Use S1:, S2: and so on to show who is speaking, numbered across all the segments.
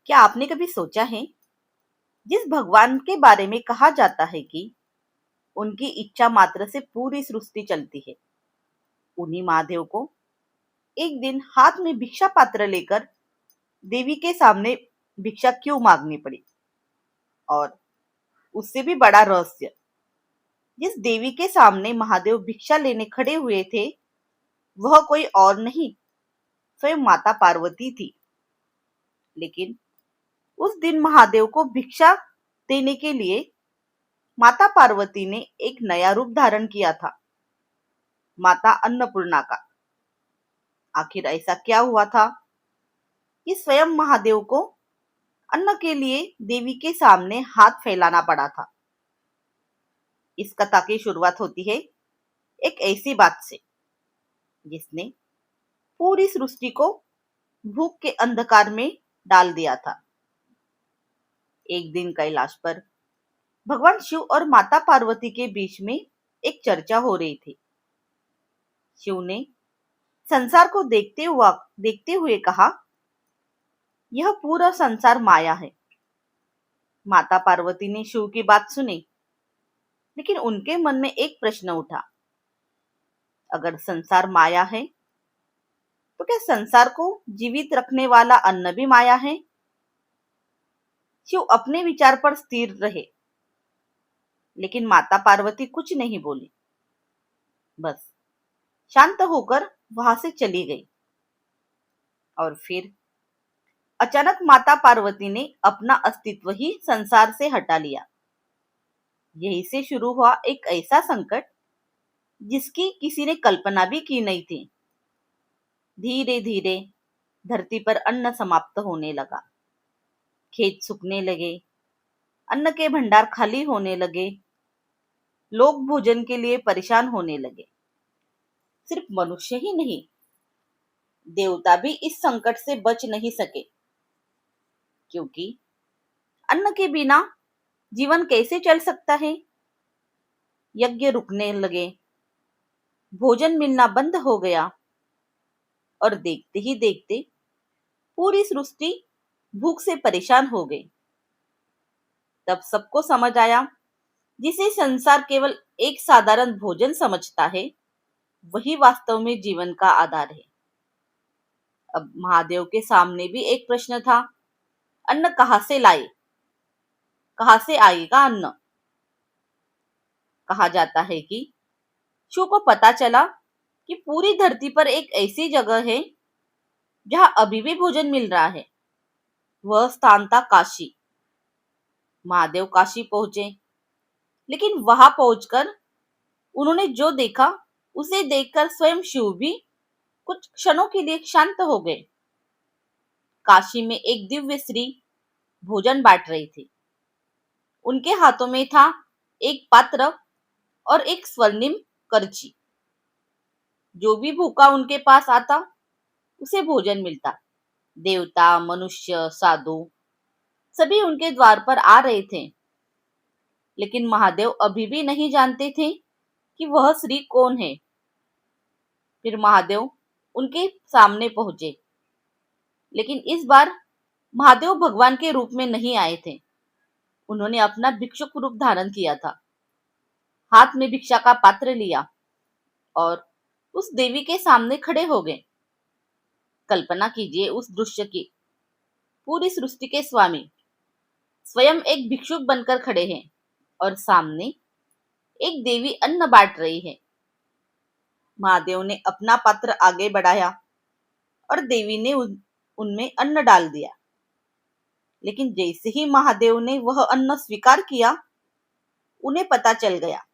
S1: क्या आपने कभी सोचा है, जिस भगवान के बारे में कहा जाता है कि उनकी इच्छा मात्र से पूरी सृष्टि चलती है, उन्हीं महादेव को एक दिन हाथ में भिक्षा पात्र लेकर देवी के सामने भिक्षा क्यों मांगनी पड़ी? और उससे भी बड़ा रहस्य, जिस देवी के सामने महादेव भिक्षा लेने खड़े हुए थे, वह कोई और नहीं, स्वयं माता पार्वती थी। लेकिन उस दिन महादेव को भिक्षा देने के लिए माता पार्वती ने एक नया रूप धारण किया था, माता अन्नपूर्णा का। आखिर ऐसा क्या हुआ था कि स्वयं महादेव को अन्न के लिए देवी के सामने हाथ फैलाना पड़ा था? इस कथा की शुरुआत होती है एक ऐसी बात से, जिसने पूरी सृष्टि को भूख के अंधकार में डाल दिया था। एक दिन कैलाश पर भगवान शिव और माता पार्वती के बीच में एक चर्चा हो रही थी। शिव ने संसार को देखते हुए कहा, यह पूरा संसार माया है। माता पार्वती ने शिव की बात सुनी, लेकिन उनके मन में एक प्रश्न उठा, अगर संसार माया है, तो क्या संसार को जीवित रखने वाला अन्न भी माया है? शिव अपने विचार पर स्थिर रहे, लेकिन माता पार्वती कुछ नहीं बोली, बस शांत होकर वहां से चली गई। और फिर अचानक माता पार्वती ने अपना अस्तित्व ही संसार से हटा लिया। यही से शुरू हुआ एक ऐसा संकट जिसकी किसी ने कल्पना भी की नहीं थी। धीरे धीरे धरती पर अन्न समाप्त होने लगा, खेत सूखने लगे, अन्न के भंडार खाली होने लगे, लोग भोजन के लिए परेशान होने लगे। सिर्फ मनुष्य ही नहीं, देवता भी इस संकट से बच नहीं सके, क्योंकि अन्न के बिना जीवन कैसे चल सकता है? यज्ञ रुकने लगे, भोजन मिलना बंद हो गया, और देखते ही देखते पूरी सृष्टि भूख से परेशान हो गई। तब सबको समझ आया, जिसे संसार केवल एक साधारण भोजन समझता है, वही वास्तव में जीवन का आधार है। अब महादेव के सामने भी एक प्रश्न था, अन्न कहाँ से लाए? कहाँ से आएगा अन्न? कहा जाता है कि शिव को पता चला कि पूरी धरती पर एक ऐसी जगह है जहां अभी भी भोजन मिल रहा है। वह स्थान था काशी। महादेव काशी पहुंचे, लेकिन वहां पहुंचकर उन्होंने जो देखा, उसे देखकर स्वयं शिव भी कुछ क्षणों के लिए शांत हो गए। काशी में एक दिव्य स्त्री भोजन बांट रही थी। उनके हाथों में था एक पात्र और एक स्वर्णिम करची। जो भी भूखा उनके पास आता, उसे भोजन मिलता। देवता, मनुष्य, साधु सभी उनके द्वार पर आ रहे थे, लेकिन महादेव अभी भी नहीं जानते थे कि वह स्त्री कौन है। फिर महादेव उनके सामने पहुंचे, लेकिन इस बार महादेव भगवान के रूप में नहीं आए थे। उन्होंने अपना भिक्षुक रूप धारण किया था। हाथ में भिक्षा का पात्र लिया और उस देवी के सामने खड़े हो गए। कल्पना कीजिए उस दृश्य की, पूरी सृष्टि के स्वामी स्वयं एक भिक्षुक बनकर खड़े हैं और सामने एक देवी अन्न बांट रही है। महादेव ने अपना पात्र आगे बढ़ाया और देवी ने उनमें अन्न डाल दिया। लेकिन जैसे ही महादेव ने वह अन्न स्वीकार किया, उन्हें पता चल गया,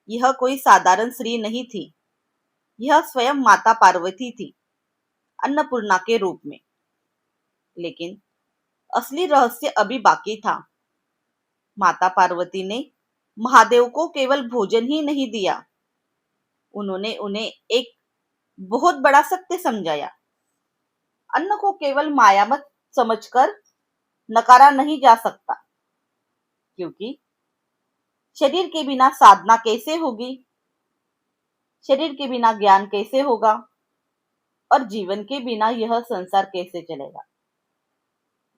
S1: यह कोई साधारण स्त्री नहीं थी, यह स्वयं माता पार्वती थी, अन्नपूर्णा के रूप में। लेकिन असली रहस्य अभी बाकी था। माता पार्वती ने महादेव को केवल भोजन ही नहीं दिया, उन्होंने उन्हें एक बहुत बड़ा सत्य समझाया। अन्न को केवल माया मत समझकर नकारा नहीं जा सकता, क्योंकि शरीर के बिना साधना कैसे होगी, शरीर के बिना ज्ञान कैसे होगा, और जीवन के बिना यह संसार कैसे चलेगा।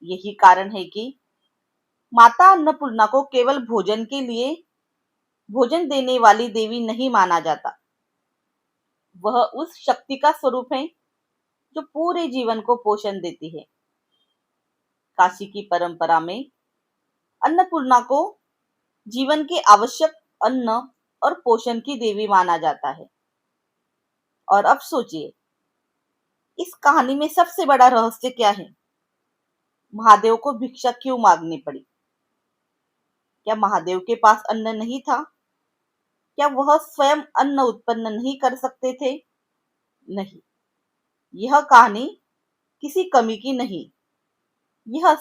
S1: यही कारण है कि माता अन्नपूर्णा को केवल भोजन के लिए भोजन देने वाली देवी नहीं माना जाता। वह उस शक्ति का स्वरूप है जो पूरे जीवन को पोषण देती है। काशी की परंपरा में अन्नपूर्णा को जीवन के आवश्यक अन्न और पोषण की देवी माना जाता है। और अब सोचिए, इस कहानी में सबसे बड़ा रहस्य क्या है? महादेव को भिक्षा क्यों मांगनी पड़ी? क्या महादेव के पास अन्न नहीं था? क्या वह स्वयं अन्न उत्पन्न नहीं कर सकते थे? नहीं, यह कहानी किसी कमी की नहीं, यह एक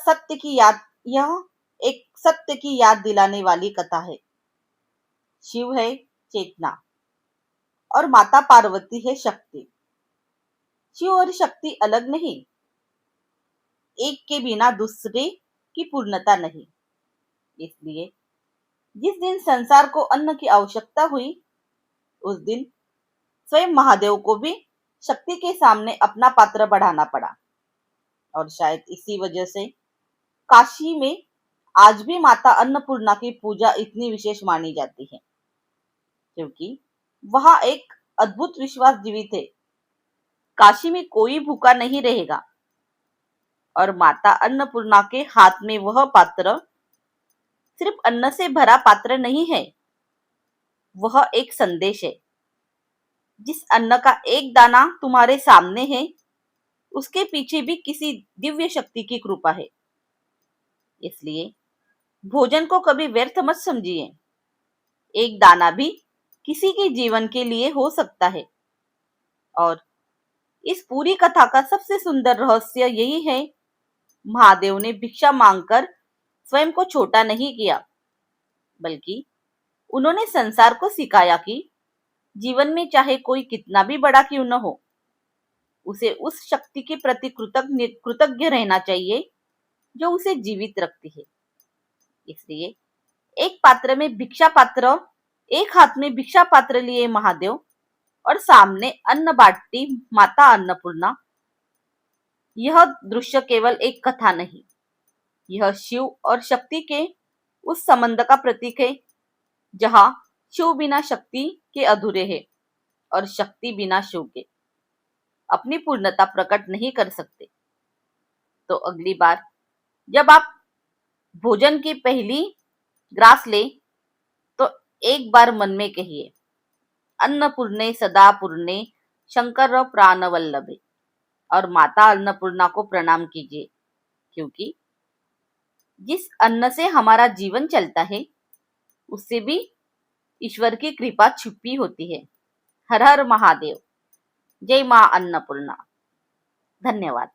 S1: सत्य की याद दिलाने वाली कथा है। शिव है चेतना और माता पार्वती है शक्ति। शिव और शक्ति अलग नहीं, एक के बिना दूसरे की पूर्णता नहीं। इसलिए जिस दिन संसार को अन्न की आवश्यकता हुई, उस दिन स्वयं महादेव को भी शक्ति के सामने अपना पात्र बढ़ाना पड़ा। और शायद इसी वजह से काशी में आज भी माता अन्नपूर्णा की पूजा इतनी विशेष मानी जाती है, क्योंकि वहां एक अद्भुत विश्वास जीवित है। काशी में कोई भूखा नहीं रहेगा, और माता अन्नपूर्णा के हाथ में वह पात्र सिर्फ अन्न से भरा पात्र नहीं है, वह एक संदेश है। जिस अन्न का एक दाना तुम्हारे सामने है, उसके पीछे भी किसी दिव्य शक्ति की कृपा है। इसलिए भोजन को कभी व्यर्थ मत समझिए। एक दाना भी किसी के जीवन के लिए हो सकता है। और इस पूरी कथा का सबसे सुंदर रहस्य यही है, महादेव ने भिक्षा मांगकर स्वयं को छोटा नहीं किया, बल्कि उन्होंने संसार को सिखाया कि जीवन में चाहे कोई कितना भी बड़ा क्यों न हो, उसे उस शक्ति के प्रति कृतज्ञ रहना चाहिए जो उसे जीवित रखती है। इसलिए एक हाथ में भिक्षा पात्र लिए महादेव और सामने अन्न बांटती माता अन्नपूर्णा, यह दृश्य केवल एक कथा नहीं, यह शिव और शक्ति के उस संबंध का प्रतीक है, जहां शिव बिना शक्ति के अधूरे है और शक्ति बिना शिव के अपनी पूर्णता प्रकट नहीं कर सकते। तो अगली बार जब आप भोजन की पहली ग्रास ले, तो एक बार मन में कहिए, अन्नपूर्णे सदा पूर्णे शंकर प्राण वल्लभे, और माता अन्नपूर्णा को प्रणाम कीजिए, क्योंकि जिस अन्न से हमारा जीवन चलता है, उससे भी ईश्वर की कृपा छुपी होती है। हर हर महादेव। जय मां अन्नपूर्णा। धन्यवाद।